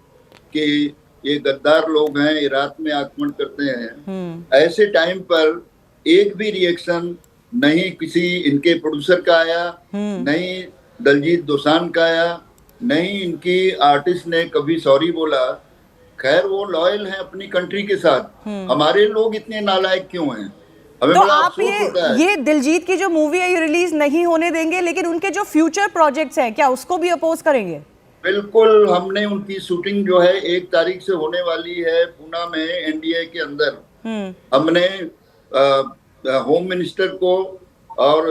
[SPEAKER 9] कि ये गद्दार लोग हैं, इराक में आक्रमण करते हैं, ऐसे टाइम पर एक भी रिएक्शन नहीं किसी इनके प्रोड्यूसर का आया, नहीं दलजीत दोसांझ का आया, नहीं इनकी आर्टिस्ट ने कभी सॉरी बोला। खैर वो लॉयल हैं अपनी कंट्री के साथ, हमारे लोग इतने नालायक क्यों हैं?
[SPEAKER 4] तो आप ये दिलजीत की जो मूवी है ये रिलीज नहीं होने देंगे, लेकिन उनके जो फ्यूचर प्रोजेक्ट्स हैं क्या उसको भी अपोज करेंगे?
[SPEAKER 9] बिल्कुल, हमने उनकी शूटिंग जो है 1 तारीख से होने वाली है पूना में, एनडीए के अंदर। हमने होम मिनिस्टर को और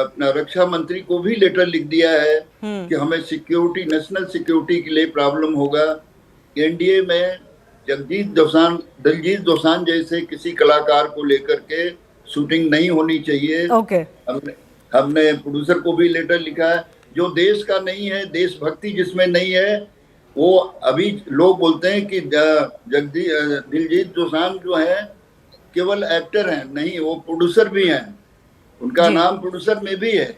[SPEAKER 9] अपना रक्षा मंत्री को भी लेटर लिख दिया है कि हमें सिक्योरिटी, नेशनल सिक्योरिटी के लिए प्रॉब्लम होगा। एनडीए में दिलजीत दोसांझ जैसे किसी कलाकार को लेकर के शूटिंग नहीं होनी चाहिए। हमने प्रोड्यूसर को भी लेटर लिखा है। जो देश का नहीं है, देशभक्ति जिसमें नहीं है, वो अभी लोग बोलते हैं कि दिलजीत दोसांझ जो है केवल एक्टर हैं, नहीं वो प्रोड्यूसर भी हैं, उनका नाम प्रोड्यूसर में भी है।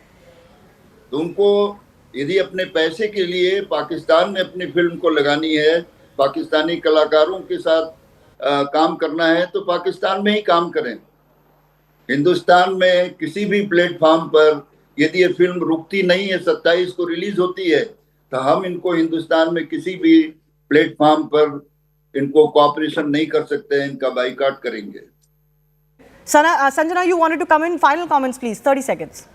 [SPEAKER 9] तो उनको यदि अपने पैसे के लिए पाकिस्तान में अपनी फिल्म को लगानी है, पाकिस्तानी कलाकारों के साथ काम करना है, तो पाकिस्तान में ही काम करें। हिंदुस्तान में किसी भी प्लेटफॉर्म पर यदि ये फिल्म रुकती नहीं है, 27 को रिलीज होती है, तो हम इनको हिंदुस्तान में किसी भी प्लेटफॉर्म पर इनको कोऑपरेशन नहीं कर सकते हैं, इनका बाइकआउट करेंगे।
[SPEAKER 4] Sanjana, you wanted to come in. Final comments, please. 30 seconds.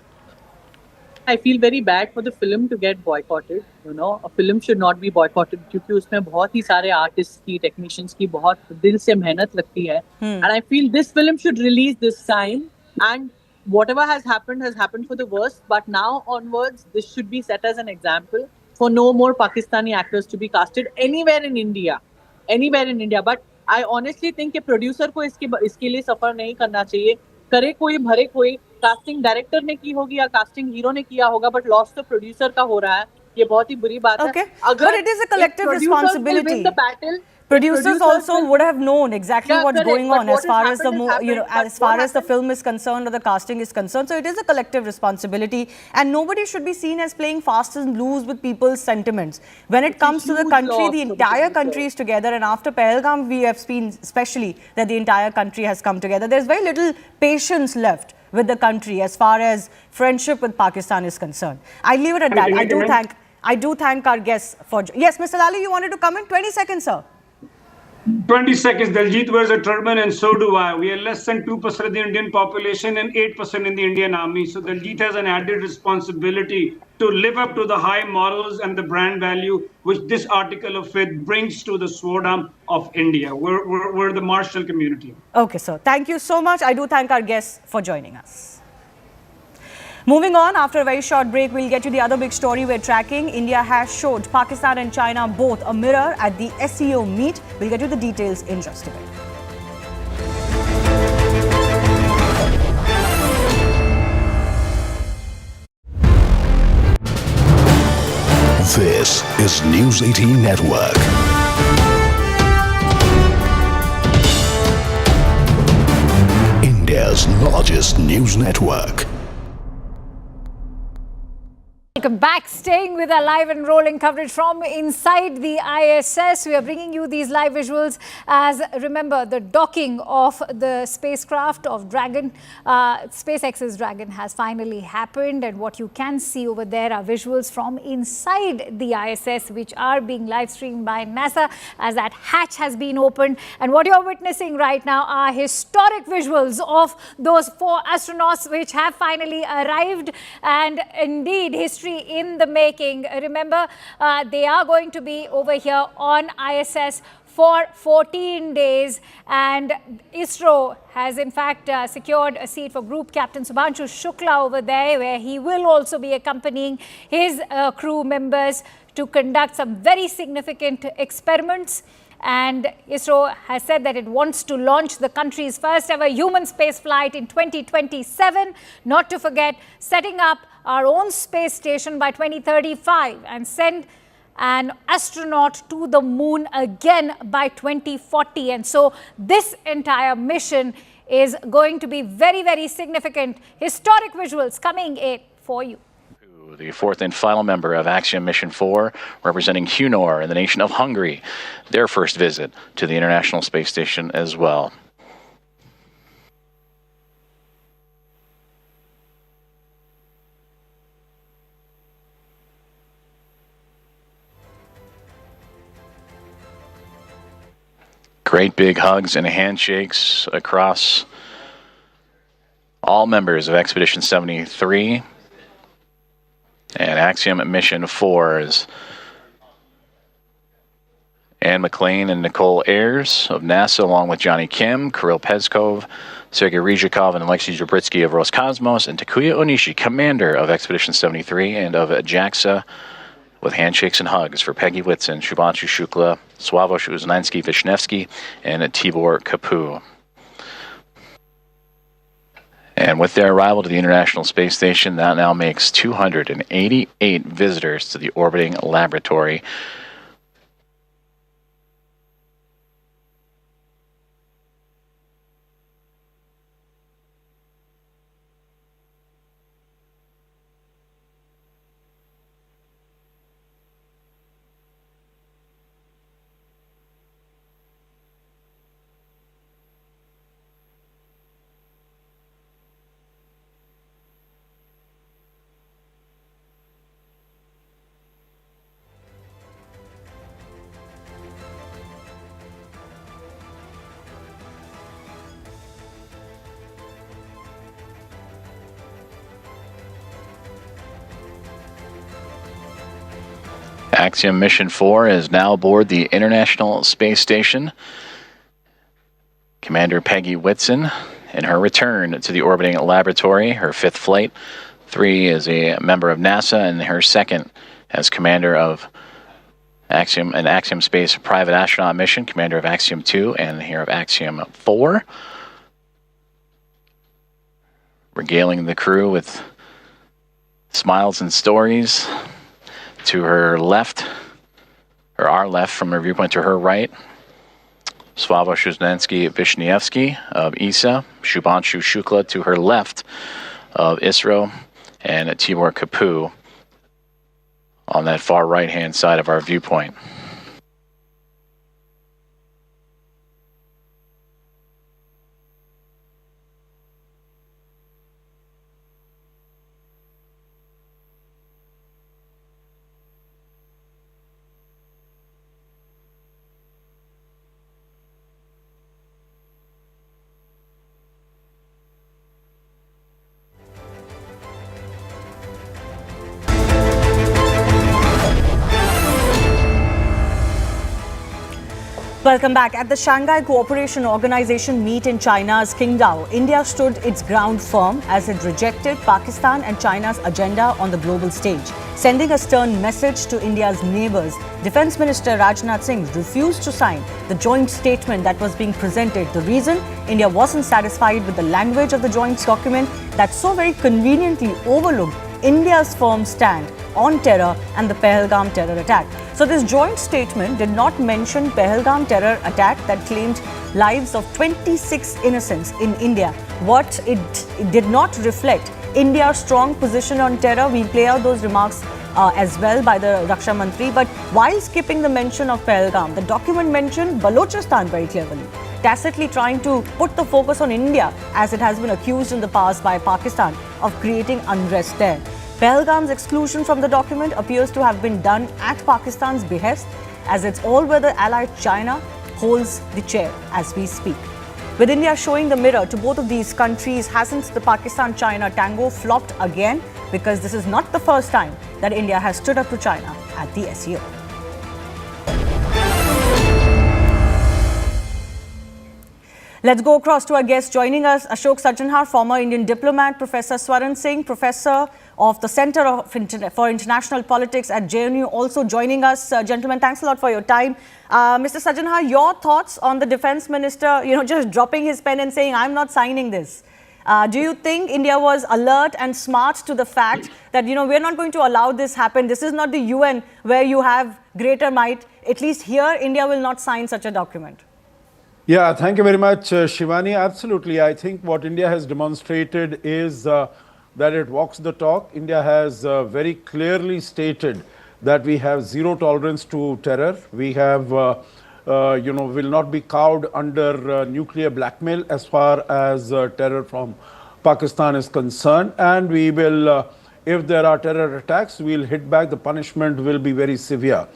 [SPEAKER 7] I feel very bad for the film to get boycotted. You know, a film should not be boycotted क्योंकि उसमें बहुत ही सारे artists की, technicians की बहुत दिल से मेहनत लगती है. And I feel this film should release this time. And whatever has happened for the worst. But now onwards, this should be set as an example for no more Pakistani actors to be casted anywhere in India. But I honestly think कि producer को इसके लिए सफर नहीं करना चाहिए. करे कोई भरे कोई, कास्टिंग डायरेक्टर ने की होगी या कास्टिंग हीरो ने किया होगा, बट लॉस तो प्रोड्यूसर का हो रहा है. ये बहुत ही बुरी बात है.
[SPEAKER 4] अगर but it is a collective responsibility. Producers also would have known exactly what's going on as far as the film is concerned or the casting is concerned. So it is a collective responsibility, and nobody should be seen as playing fast and loose with people's sentiments. When it comes to the country, the entire country is together, and after Pahalgam, we have seen especially that the entire country has come together. There's very little patience left with the country as far as friendship with Pakistan is concerned. I leave it at that. I do thank our guests for... Yes, Mr. Lally, you wanted to come in? 20 seconds, sir.
[SPEAKER 10] 20 seconds. Diljit wears a turban and so do I. We are less than 2% of the Indian population and 8% in the Indian army. So Diljit has an added responsibility to live up to the high morals and the brand value which this article of faith brings to the sword arm of India. We're the martial community.
[SPEAKER 4] Okay, sir. Thank you so much. I do thank our guests for joining us. Moving on, after a very short break, we'll get you the other big story we're tracking. India has showed Pakistan and China both a mirror at the SEO meet. We'll get you the details in just a bit.
[SPEAKER 11] This is News 18 Network. India's largest news network.
[SPEAKER 12] Welcome back. Staying with our live and rolling coverage from inside the ISS. We are bringing you these live visuals as, remember, the docking of the spacecraft of Dragon, SpaceX's Dragon has finally happened. And what you can see over there are visuals from inside the ISS, which are being live streamed by NASA as that hatch has been opened. And what you're witnessing right now are historic visuals of those 4 astronauts which have finally arrived. And indeed, history in the making. Remember, they are going to be over here on ISS for 14 days, and ISRO has in fact secured a seat for Group Captain Subhanshu Shukla over there, where he will also be accompanying his crew members to conduct some very significant experiments. And ISRO has said that it wants to launch the country's first ever human space flight in 2027. Not to forget, setting up our own space station by 2035 and send an astronaut to the moon again by 2040. And so this entire mission is going to be very, very significant. Historic visuals coming in for you.
[SPEAKER 1] The 4th and final member of Axiom Mission 4, representing Hunor in the nation of Hungary, their first visit to the International Space Station as well. Great big hugs and handshakes across all members of Expedition 73. And Axiom Mission 4 is Anne McLean and Nicole Ayers of NASA, along with Johnny Kim, Kirill Peskov, Sergei Ryzhikov, and Alexei Jabritsky of Roscosmos, and Takuya Onishi, commander of Expedition 73 and of JAXA, with handshakes and hugs for Peggy Whitson, Shubhanshu Shukla, Sławomir Uznański-Wisniewski, and Tibor Kapu. And with their arrival to the International Space Station, that now makes 288 visitors to the orbiting laboratory. Axiom Mission 4 is now aboard the International Space Station. Commander Peggy Whitson, in her return to the orbiting laboratory, her 5th flight. 3 is a member of NASA, and her 2nd as commander of Axiom, an Axiom Space private astronaut mission, commander of Axiom 2 and here of Axiom 4. regaling the crew with smiles and stories. To her left, or our left from her viewpoint, to her right, Slava Shuzhnensky-Vishnievsky of ISA, Shubhanshu Shukla to her left of ISRO, and Tibor Kapu on that far right-hand side of our viewpoint.
[SPEAKER 4] Welcome back. At the Shanghai Cooperation Organization meet in China's Qingdao, India stood its ground firm as it rejected Pakistan and China's agenda on the global stage. Sending a stern message to India's neighbors, Defence Minister Rajnath Singh refused to sign the joint statement that was being presented. The reason? India wasn't satisfied with the language of the joint document that so very conveniently overlooked India's firm stand on terror and the Pahalgam terror attack. So this joint statement did not mention Pahalgam terror attack that claimed lives of 26 innocents in India. What it did not reflect India's strong position on terror. We'll play out those remarks as well by the Raksha Mantri. But while skipping the mention of Pahalgam, the document mentioned Balochistan very cleverly, tacitly trying to put the focus on India, as it has been accused in the past by Pakistan of creating unrest there. Pahalgam's exclusion from the document appears to have been done at Pakistan's behest, as its all-weather ally China holds the chair as we speak. With India showing the mirror to both of these countries, hasn't the Pakistan-China tango flopped again? Because this is not the first time that India has stood up to China at the SCO. Let's go across to our guest joining us, Ashok Sajjanhar, former Indian diplomat, Professor Swaran Singh, Professor of the Center for International Politics at JNU, also joining us. Gentlemen, thanks a lot for your time. Mr. Sajjanhar, your thoughts on the Defence Minister, just dropping his pen and saying, I'm not signing this. Do you think India was alert and smart to the fact that, we're not going to allow this happen? This is not the UN where you have greater might. At least here, India will not sign such a document.
[SPEAKER 13] Yeah, thank you very much, Shivani. Absolutely. I think what India has demonstrated is that it walks the talk. India has very clearly stated that we have zero tolerance to terror. We have, will not be cowed under nuclear blackmail as far as terror from Pakistan is concerned. And we will, if there are terror attacks, we'll hit back. The punishment will be very severe.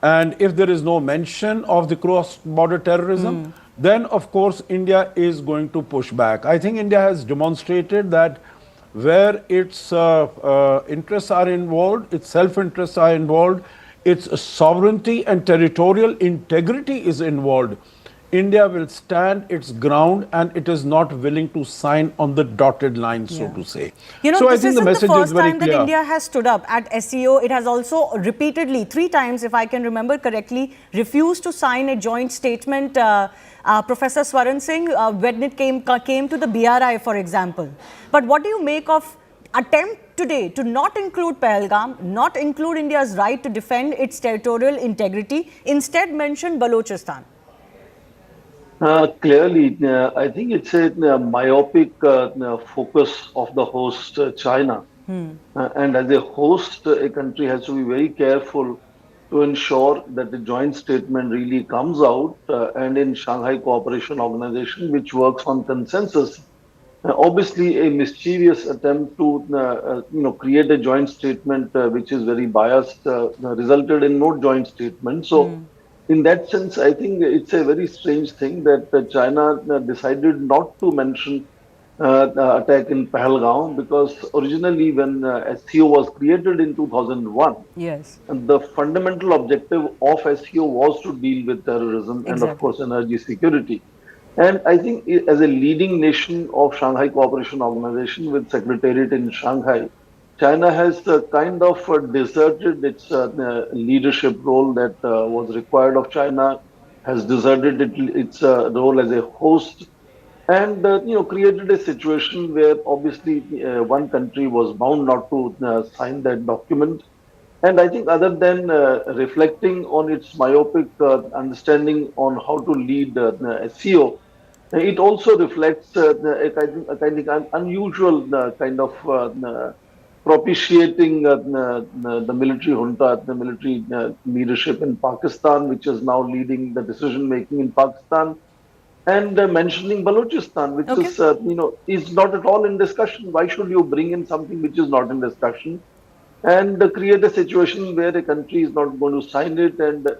[SPEAKER 13] And if there is no mention of the cross-border terrorism, then of course India is going to push back. I think India has demonstrated that where its interests are involved, its self-interests are involved, its sovereignty and territorial integrity is involved, India will stand its ground and it is not willing to sign on the dotted line, so to say. So I think the message is very clear. This isn't the first time that India has stood up at SCO. It has also repeatedly, 3 times, if I can remember correctly, refused to sign a joint statement, Professor Swaran Singh, when it came to the BRI, for example. But what do you make of attempt today to not include Pahalgam, not include India's right to defend its territorial integrity, instead mention Balochistan?
[SPEAKER 14] Clearly, I think it's a myopic focus of the host, China. And as a host, a country has to be very careful to ensure that the joint statement really comes out. And in Shanghai Cooperation Organization, which works on consensus, obviously a mischievous attempt to create a joint statement which is very biased resulted in no joint statement. So. In that sense, I think it's a very strange thing that China decided not to mention the attack in Pahalgam, because originally when SCO was created in 2001, the fundamental objective of SCO was to deal with terrorism and of course energy security. And I think as a leading nation of Shanghai Cooperation Organization with Secretariat in Shanghai, China has kind of deserted its leadership role that was required of China, has deserted its role as a host, and created a situation where obviously one country was bound not to sign that document. And I think other than reflecting on its myopic understanding on how to lead SEO, it also reflects a kind of unusual kind of propitiating the military junta, the military leadership in Pakistan, which is now leading the decision making in Pakistan, and mentioning Balochistan, which is is not at all in discussion. Why should you bring in something which is not in discussion, and create a situation where a country is not going to sign it, and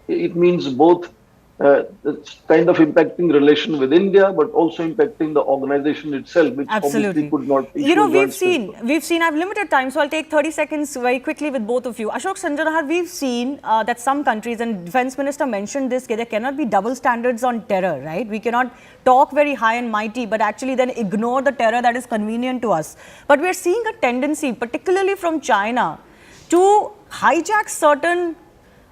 [SPEAKER 14] it means both it's kind of impacting relation with India, but also impacting the organization itself, which obviously could not.
[SPEAKER 4] We've seen. I've limited time, so I'll take 30 seconds very quickly with both of you. Ashok Sanjanahar, we've seen that some countries, and Defence Minister mentioned this, there cannot be double standards on terror, right? We cannot talk very high and mighty, but actually then ignore the terror that is convenient to us. But we're seeing a tendency, particularly from China, to hijack certain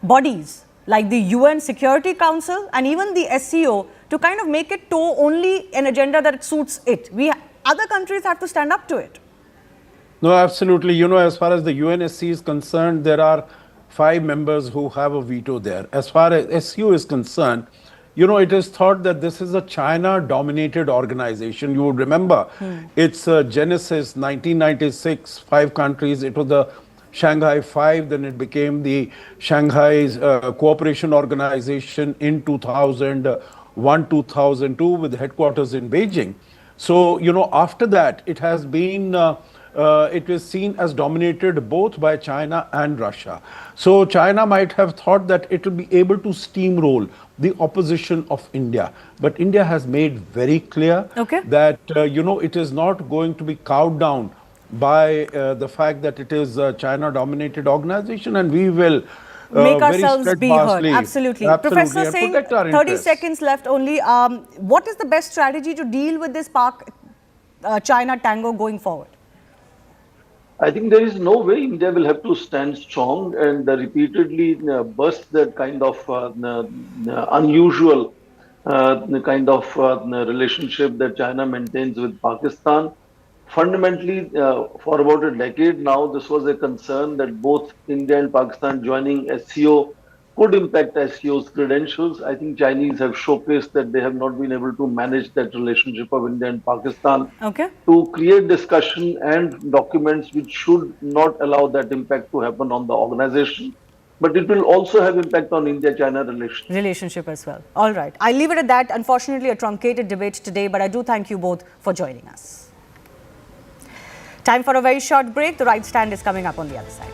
[SPEAKER 4] bodies like the UN Security Council and even the SCO to kind of make it toe only an agenda that suits it. Other countries have to stand up to it.
[SPEAKER 13] No, absolutely. As far as the UNSC is concerned, there are 5 members who have a veto there. As far as SCO is concerned, it is thought that this is a China-dominated organization. You would remember its genesis, 1996, 5 countries. It was the Shanghai 5, then it became the Shanghai Cooperation Organization in 2001, 2002 with headquarters in Beijing. So, after that, it has been, it was seen as dominated both by China and Russia. So, China might have thought that it will be able to steamroll the opposition of India. But India has made very clear that, it is not going to be cowed down by the fact that it is a China-dominated organization, and we will
[SPEAKER 4] make ourselves be heard. Absolutely. Professor Singh, 30 seconds left only. What is the best strategy to deal with this China tango going forward?
[SPEAKER 14] I think there is no way India will have to stand strong and repeatedly burst that kind of unusual kind of relationship that China maintains with Pakistan. Fundamentally, for about a decade now, this was a concern that both India and Pakistan joining SCO could impact SCO's credentials. I think Chinese have showcased that they have not been able to manage that relationship of India and Pakistan to create discussion and documents which should not allow that impact to happen on the organization. But it will also have impact on India-China
[SPEAKER 4] relationship as well. All right. I'll leave it at that. Unfortunately, a truncated debate today, but I do thank you both for joining us. Time for a very short break. The right stand is coming up on the other side.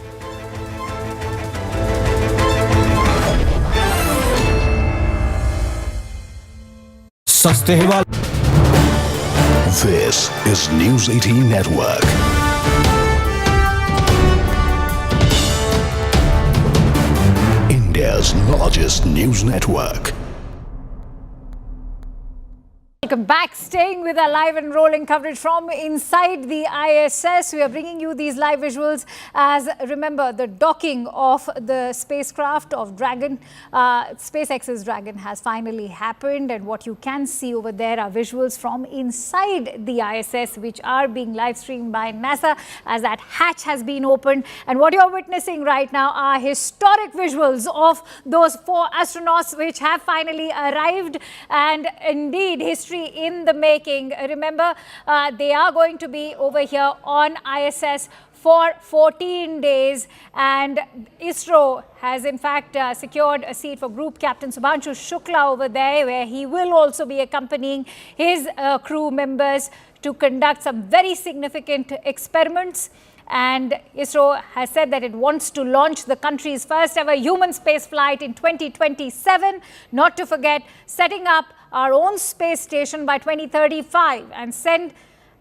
[SPEAKER 11] This is News 18 Network. India's largest news network.
[SPEAKER 12] Welcome back. Staying with our live and rolling coverage from inside the ISS. We are bringing you these live visuals as, remember, the docking of the spacecraft of Dragon, SpaceX's Dragon has finally happened. And what you can see over there are visuals from inside the ISS, which are being live streamed by NASA as that hatch has been opened. And what you're witnessing right now are historic visuals of those 4 astronauts which have finally arrived. And indeed, history in the making. Remember, they are going to be over here on ISS for 14 days, and ISRO has in fact secured a seat for Group Captain Subhanshu Shukla over there, where he will also be accompanying his crew members to conduct some very significant experiments. And ISRO has said that it wants to launch the country's first ever human space flight in 2027. Not to forget, setting up our own space station by 2035 and send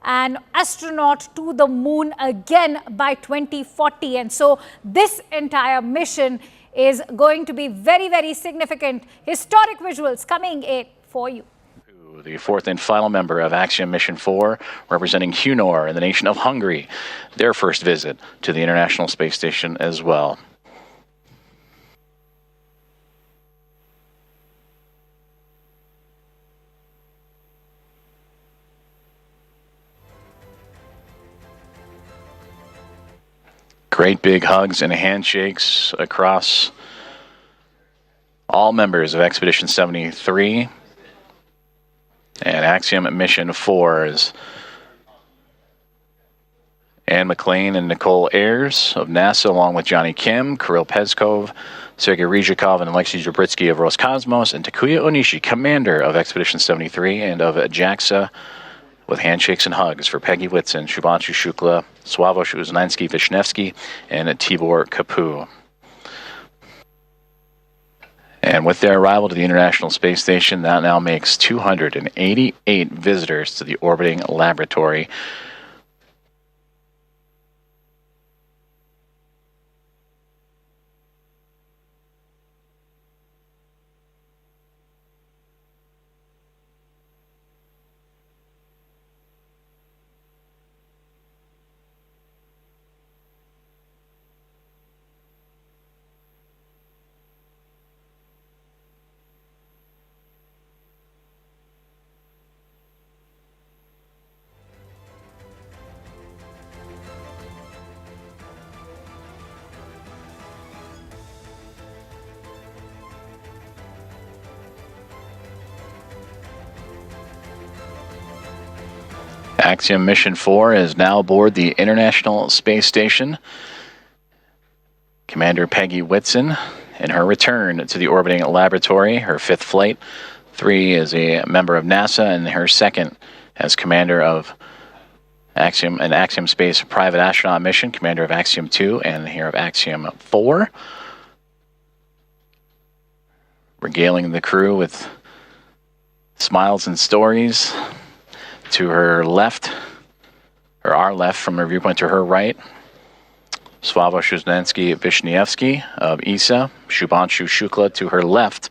[SPEAKER 12] an astronaut to the moon again by 2040. And so this entire mission is going to be very, very significant. Historic visuals coming in for you.
[SPEAKER 1] The 4th and final member of Axiom Mission 4, representing Hunor in the nation of Hungary, their first visit to the International Space Station as well. Great big hugs and handshakes across all members of Expedition 73 and Axiom Mission 4 as Anne McLean and Nicole Ayers of NASA, along with Johnny Kim, Kirill Peskov, Sergei Ryzhikov, and Alexei Zabritsky of Roscosmos, and Takuya Onishi, commander of Expedition 73 and of JAXA, with handshakes and hugs for Peggy Whitson, Shubhanshu Shukla, Sławomir Uznański-Wisniewski, and Tibor Kapu. And with their arrival to the International Space Station, that now makes 288 visitors to the orbiting laboratory. Axiom Mission 4 is now aboard the International Space Station. Commander Peggy Whitson, in her return to the orbiting laboratory, her 5th flight. 3 is a member of NASA, and her 2nd as commander of an Axiom Space private astronaut mission, commander of Axiom 2 and here of Axiom 4. Regaling the crew with smiles and stories. To her left, or our left from her viewpoint to her right, Sławomir Uznański-Wisniewski of ESA, Shubhanshu Shukla to her left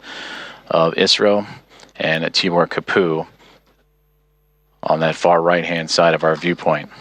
[SPEAKER 1] of ISRO, and Tibor Kapu on that far right-hand side of our viewpoint.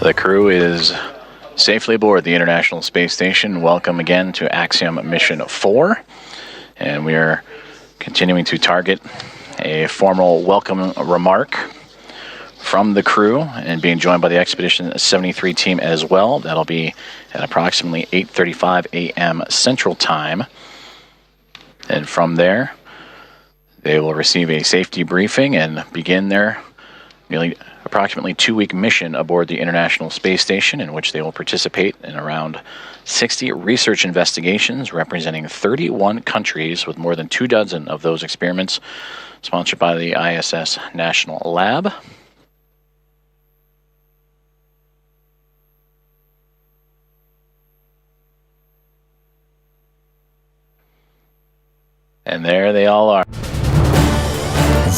[SPEAKER 1] The crew is safely aboard the International Space Station. Welcome again to Axiom Mission 4. And we are continuing to target a formal welcome remark from the crew and being joined by the Expedition 73 team as well. That'll be at approximately 8:35 a.m. Central Time. And from there, they will receive a safety briefing and begin their approximately 2-week mission aboard the International Space Station, in which they will participate in around 60 research investigations representing 31 countries, with more than 24 of those experiments sponsored by the ISS National Lab. And there they all are.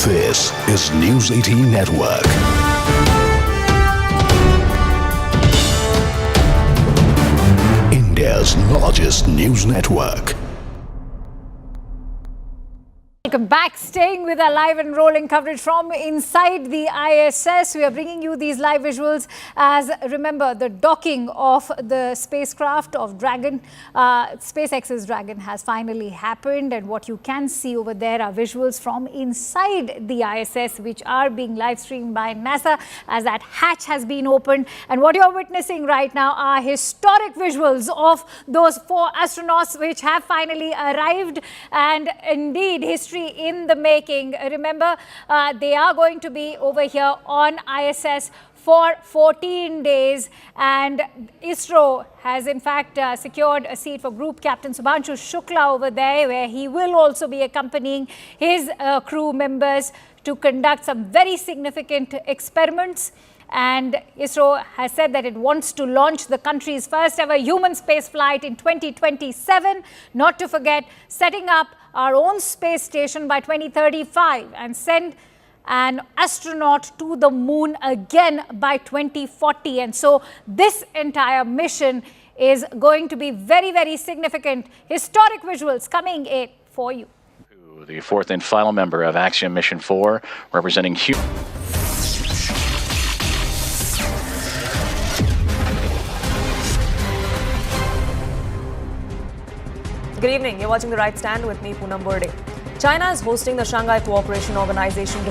[SPEAKER 11] This is News 18 Network. India's largest news network.
[SPEAKER 12] Welcome back. Staying with our live and rolling coverage from inside the ISS. We are bringing you these live visuals as, remember, the docking of the spacecraft of Dragon, SpaceX's Dragon, has finally happened. And what you can see over there are visuals from inside the ISS, which are being live streamed by NASA as that hatch has been opened. And what you're witnessing right now are historic visuals of those 4 astronauts which have finally arrived. And indeed, history in the making. Remember, they are going to be over here on ISS for 14 days, and ISRO has in fact secured a seat for Group Captain Shubhanshu Shukla over there, where he will also be accompanying his crew members to conduct some very significant experiments. And ISRO has said that it wants to launch the country's first ever human space flight in 2027. Not to forget, setting up our own space station by 2035 and send an astronaut to the moon again by 2040. And so this entire mission is going to be very, very significant. Historic visuals coming in for you.
[SPEAKER 1] The fourth and final member of Axiom Mission 4, representing Good
[SPEAKER 15] evening. You're watching The Right Stand with me, Poonam Burde. China is hosting the Shanghai Cooperation Organization